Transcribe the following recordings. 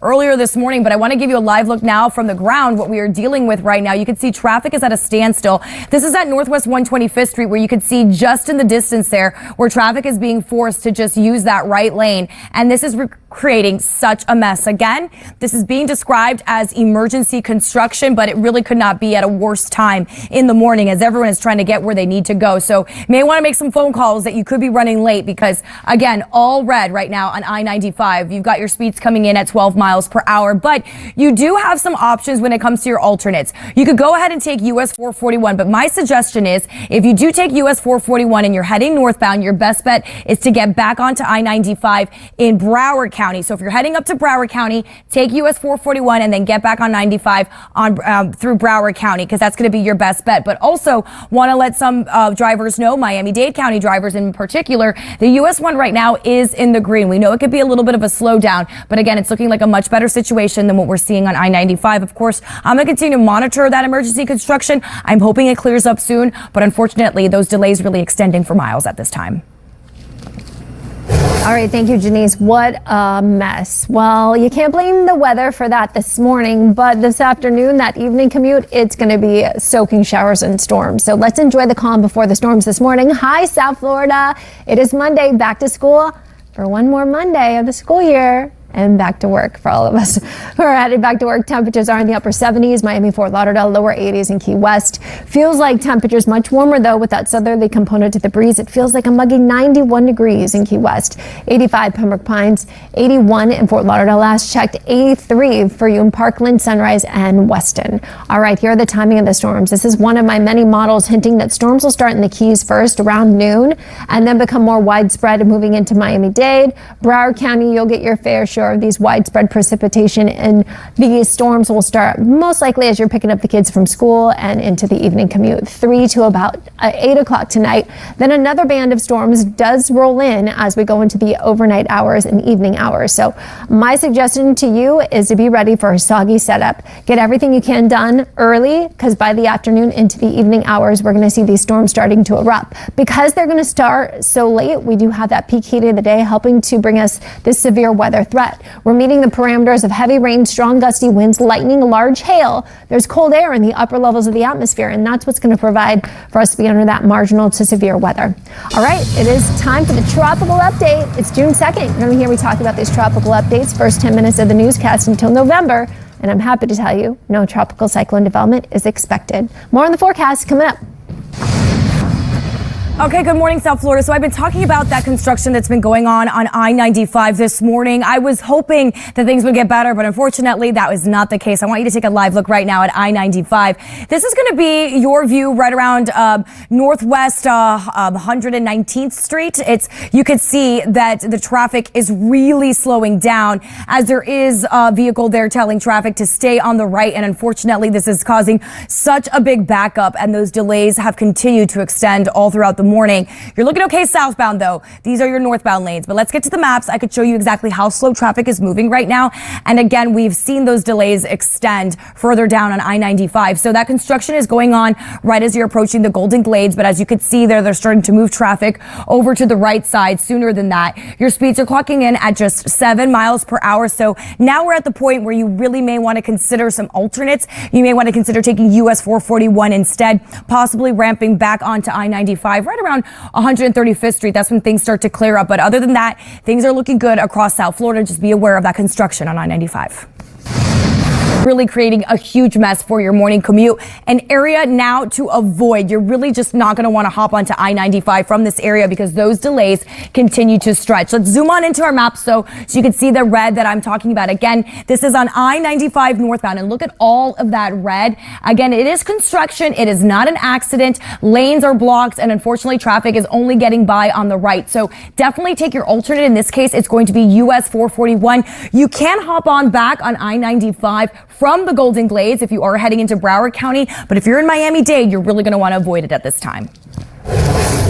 earlier this morning, but I want to give you a live look now from the ground, what we are dealing with right now. You can see traffic is at a standstill. This is at Northwest 125th Street, where you can see just in the distance there where traffic is being forced to just use that right lane. And this is creating such a mess. Again, this is being described as emergency construction, but it really could not be at a worse time in the morning as everyone is trying to get where they need to go. So may want to make some phone calls that you could be running late because, again, all red right now on I-95. You've got your speeds coming in at 12 miles per hour, but you do have some options when it comes to your alternates. You could go ahead and take US 441, but my suggestion is if you do take US 441 and you're heading northbound, your best bet is to get back onto I-95 in Broward County. So if you're heading up to Broward County, take US 441 and then get back on 95 on through Broward County, because that's going to be your best bet. But also want to let some drivers know, Miami-Dade County drivers in particular, the US 1 right now is in the green. We know it could be a little bit of a slowdown, but again, it's looking like a much better situation than what we're seeing on I-95. Of course, I'm going to continue to monitor that emergency construction. I'm hoping it clears up soon, but unfortunately, those delays really extending for miles at this time. All right, thank you, Jenise. What a mess. Well, you can't blame the weather for that this morning, but this afternoon, that evening commute, it's going to be soaking showers and storms. So let's enjoy the calm before the storms this morning. Hi, South Florida. It is Monday, back to school for one more Monday of the school year. And back to work for all of us who are headed back to work. Temperatures are in the upper 70s, Miami, Fort Lauderdale, lower 80s in Key West. Feels like temperatures much warmer, though, with that southerly component to the breeze. It feels like a muggy 91 degrees in Key West, 85 Pembroke Pines, 81 in Fort Lauderdale. Last checked, 83 for you in Parkland, Sunrise, and Weston. All right, here are the timing of the storms. This is one of my many models hinting that storms will start in the Keys first around noon and then become more widespread moving into Miami-Dade. Broward County, you'll get your fair share of these widespread precipitation, and these storms will start most likely as you're picking up the kids from school and into the evening commute, 3 to about 8 o'clock tonight. Then another band of storms does roll in as we go into the overnight hours and evening hours. So my suggestion to you is to be ready for a soggy setup. Get everything you can done early, because by the afternoon into the evening hours, we're going to see these storms starting to erupt. Because they're going to start so late, we do have that peak heat of the day helping to bring us this severe weather threat. We're meeting the parameters of heavy rain, strong gusty winds, lightning, large hail. There's cold air in the upper levels of the atmosphere, and that's what's going to provide for us to be under that marginal to severe weather. All right, it is time for the tropical update. It's June 2nd. You're going to hear me talk about these tropical updates first 10 minutes of the newscast until November, and I'm happy to tell you no tropical cyclone development is expected. More on the forecast coming up. Okay, good morning, South Florida. So I've been talking about that construction that's been going on I-95 this morning. I was hoping that things would get better, but unfortunately that was not the case. I want you to take a live look right now at I-95. This is going to be your view right around Northwest 119th Street. You could see that the traffic is really slowing down as there is a vehicle there telling traffic to stay on the right. And unfortunately, this is causing such a big backup, and those delays have continued to extend all throughout the morning. You're looking okay southbound, though. These are your northbound lanes. But let's get to the maps. I could show you exactly how slow traffic is moving right now. And again, we've seen those delays extend further down on I-95. So that construction is going on right as you're approaching the Golden Glades. But as you can see there, they're starting to move traffic over to the right side sooner than that. Your speeds are clocking in at just 7 miles per hour. So now we're at the point where you really may want to consider some alternates. You may want to consider taking US 441 instead, possibly ramping back onto I-95 right around 135th Street. That's when things start to clear up. But other than that, things are looking good across South Florida. Just be aware of that construction on I-95. Really creating a huge mess for your morning commute. An area now to avoid. You're really just not going to want to hop onto I-95 from this area because those delays continue to stretch. Let's zoom on into our map so you can see the red that I'm talking about. Again, this is on I-95 northbound, and look at all of that red. Again, it is construction. It is not an accident. Lanes are blocked, and unfortunately, traffic is only getting by on the right. So definitely take your alternate. In this case, it's going to be US 441. You can hop on back on I-95 from the Golden Glades if you are heading into Broward County. But if you're in Miami-Dade, you're really going to want to avoid it at this time.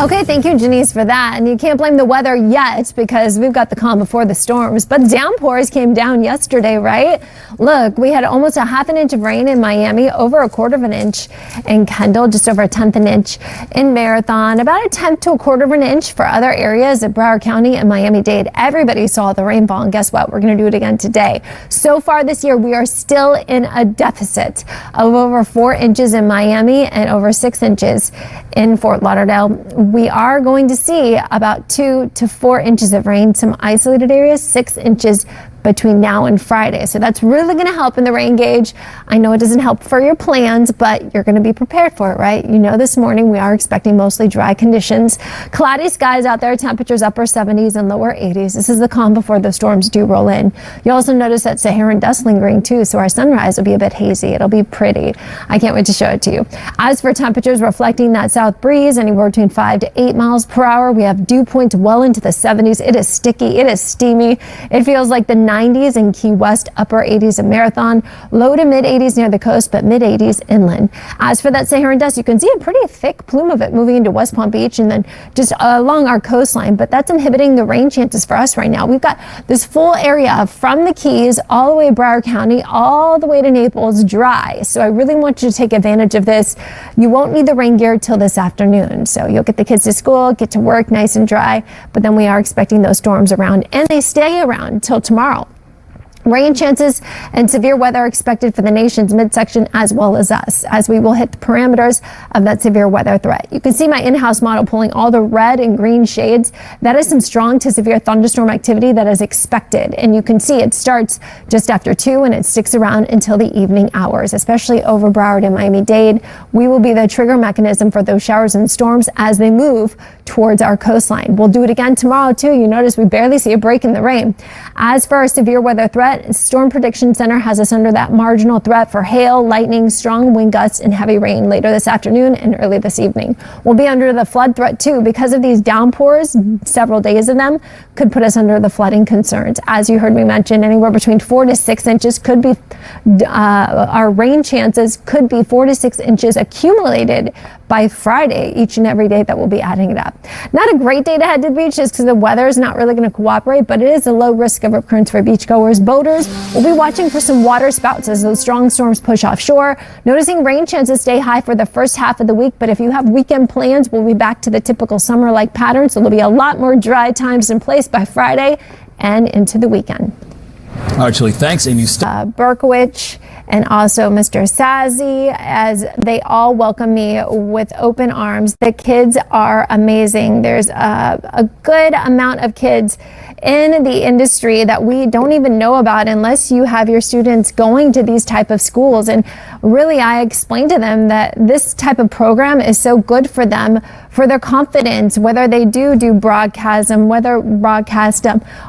Okay, thank you, Jenise, for that. And you can't blame the weather yet because we've got the calm before the storms. But downpours came down yesterday, right? Look, we had almost a half an inch of rain in Miami, over a quarter of an inch in Kendall, just over a tenth of an inch in Marathon, about a tenth to a quarter of an inch for other areas at Broward County and Miami-Dade. Everybody saw the rainfall, and guess what? We're going to do it again today. So far this year, we are still in a deficit of over 4 inches in Miami and over 6 inches in Fort Lauderdale. We are going to see about 2 to 4 inches of rain, some isolated areas, 6 inches between now and Friday. So that's really going to help in the rain gauge. I know it doesn't help for your plans, but you're going to be prepared for it, right? You know, this morning we are expecting mostly dry conditions. Cloudy skies out there, temperatures upper 70s and lower 80s. This is the calm before the storms do roll in. You also notice that Saharan dust lingering too, so our sunrise will be a bit hazy. It'll be pretty. I can't wait to show it to you. As for temperatures reflecting that south breeze, anywhere between 5 to 8 miles per hour, we have dew points well into the 70s. It is sticky. It is steamy. It feels like the 90s in Key West, upper 80s in Marathon, low to mid 80s near the coast, but mid 80s inland. As for that Saharan dust, you can see a pretty thick plume of it moving into West Palm Beach and then just along our coastline, but that's inhibiting the rain chances for us right now. We've got this full area from the Keys all the way to Broward County, all the way to Naples dry. So I really want you to take advantage of this. You won't need the rain gear till this afternoon. So you'll get the kids to school, get to work nice and dry, but then we are expecting those storms around, and they stay around till tomorrow. Rain chances and severe weather expected for the nation's midsection as well as us, as we will hit the parameters of that severe weather threat. You can see my in-house model pulling all the red and green shades. That is some strong to severe thunderstorm activity that is expected. And you can see it starts just after 2 and it sticks around until the evening hours, especially over Broward and Miami-Dade. We will be the trigger mechanism for those showers and storms as they move towards our coastline. We'll do it again tomorrow too. You notice we barely see a break in the rain. As for our severe weather threat, Storm Prediction Center has us under that marginal threat for hail, lightning, strong wind gusts, and heavy rain later this afternoon and early this evening. We'll be under the flood threat too because of these downpours. Several days of them could put us under the flooding concerns. As you heard me mention, anywhere between 4 to 6 inches could be our rain chances could be 4 to 6 inches accumulated by Friday, each and every day that we'll be adding it up. Not a great day to head to the beach just because the weather is not really going to cooperate, but it is a low risk of occurrence for beachgoers. Boaters will be watching for some water spouts as those strong storms push offshore. Noticing rain chances stay high for the first half of the week, but if you have weekend plans, we'll be back to the typical summer-like pattern, so there'll be a lot more dry times in place by Friday and into the weekend. Actually, thanks, Amy. Berkowitz and also Mr. Sazzi, as they all welcome me with open arms. The kids are amazing. There's a good amount of kids in the industry that we don't even know about unless you have your students going to these type of schools. And really, I explained to them that this type of program is so good for them, for their confidence, whether they do broadcast,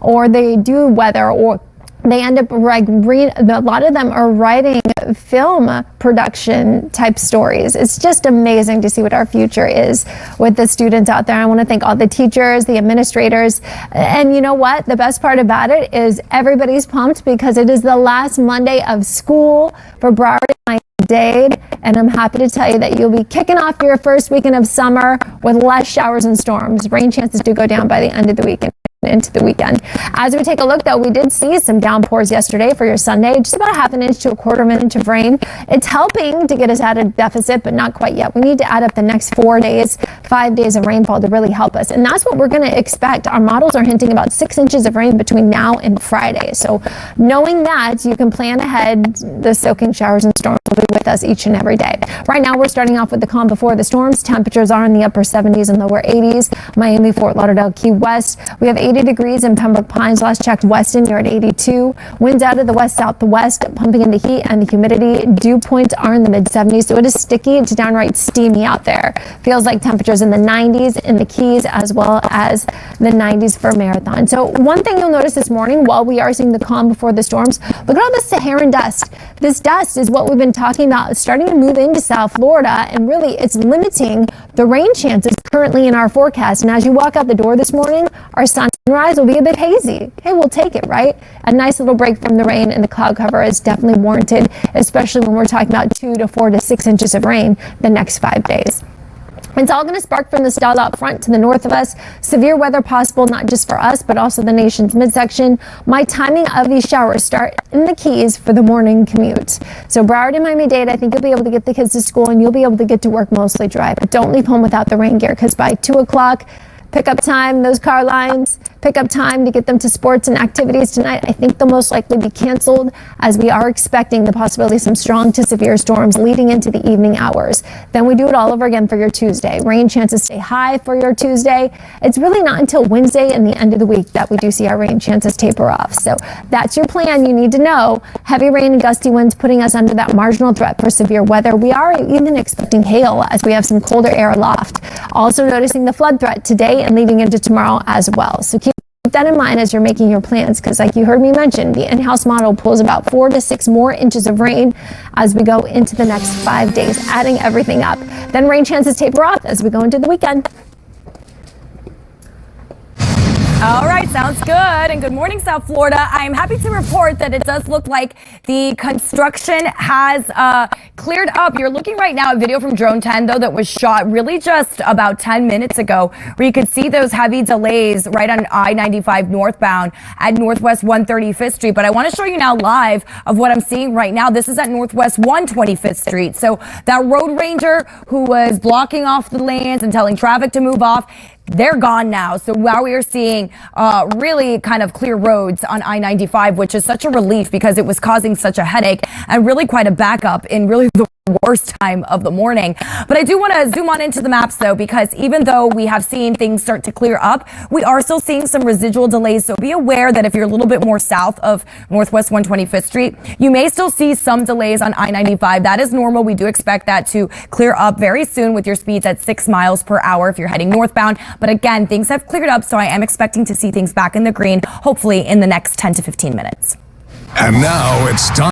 or they do weather, or they end up a lot of them are writing film production type stories. It's just amazing to see what our future is with the students out there. I want to thank all the teachers, the administrators, and you know what? The best part about it is everybody's pumped because it is the last Monday of school for Broward and Miami-Dade, and I'm happy to tell you that you'll be kicking off your first weekend of summer with less showers and storms. Rain chances do go down by the end of the weekend. Into the weekend. As we take a look, though, we did see some downpours yesterday for your Sunday, just about a half an inch to a quarter of an inch of rain. It's helping to get us out of deficit, but not quite yet. We need to add up the next 4 days, 5 days of rainfall to really help us. And that's what we're going to expect. Our models are hinting about 6 inches of rain between now and Friday. So knowing that, you can plan ahead. The soaking showers and storms will be with us each and every day. Right now, we're starting off with the calm before the storms. Temperatures are in the upper 70s and lower 80s. Miami, Fort Lauderdale, Key West. We have 80 degrees in Pembroke Pines. Last checked, Weston, you're at 82. Winds out of the west-southwest, pumping in the heat and the humidity. Dew points are in the mid-70s, so it is sticky to downright steamy out there. Feels like temperatures in the 90s in the Keys as well as the 90s for Marathon. So one thing you'll notice this morning while we are seeing the calm before the storms, look at all the Saharan dust. This dust is what we've been talking about. It's starting to move into South Florida, and really it's limiting the rain chances currently in our forecast. And as you walk out the door this morning, our sunrise will be a bit hazy. Hey, we'll take it, right? A nice little break from the rain, and the cloud cover is definitely warranted, especially when we're talking about 2 to 4 to 6 inches of rain the next 5 days. It's all going to spark from the stall out front to the north of us. Severe weather possible, not just for us, but also the nation's midsection. My timing of these showers start in the Keys for the morning commute. So Broward and Miami-Dade, I think you'll be able to get the kids to school and you'll be able to get to work mostly dry. But don't leave home without the rain gear, because by 2 o'clock, pickup time, those car lines, pickup time to get them to sports and activities tonight, I think they'll most likely be canceled, as we are expecting the possibility of some strong to severe storms leading into the evening hours. Then we do it all over again for your Tuesday. Rain chances stay high for your Tuesday. It's really not until Wednesday and the end of the week that we do see our rain chances taper off. So that's your plan. You need to know heavy rain and gusty winds putting us under that marginal threat for severe weather. We are even expecting hail as we have some colder air aloft. Also noticing the flood threat today and leading into tomorrow as well. So keep that in mind as you're making your plans, because like you heard me mention, the in-house model pulls about 4 to 6 more inches of rain as we go into the next 5 days, adding everything up. Then rain chances taper off as we go into the weekend. All right, sounds good. And good morning, South Florida. I am happy to report that it does look like the construction has cleared up. You're looking right now at video from Drone 10, though, that was shot really just about 10 minutes ago, where you could see those heavy delays right on I-95 northbound at Northwest 135th Street. But I want to show you now live of what I'm seeing right now. This is at Northwest 125th Street. So that road ranger who was blocking off the lanes and telling traffic to move off, they're gone now. So while we are seeing really kind of clear roads on I-95, which is such a relief because it was causing such a headache and really quite a backup in really the worst time of the morning. But I do want to zoom on into the maps, though, because even though we have seen things start to clear up, we are still seeing some residual delays. So be aware that if you're a little bit more south of Northwest 125th Street, you may still see some delays on I-95. That is normal. We do expect that to clear up very soon with your speeds at 6 miles per hour if you're heading northbound. But again, things have cleared up, so I am expecting to see things back in the green, hopefully in the next 10 to 15 minutes. And now it's time.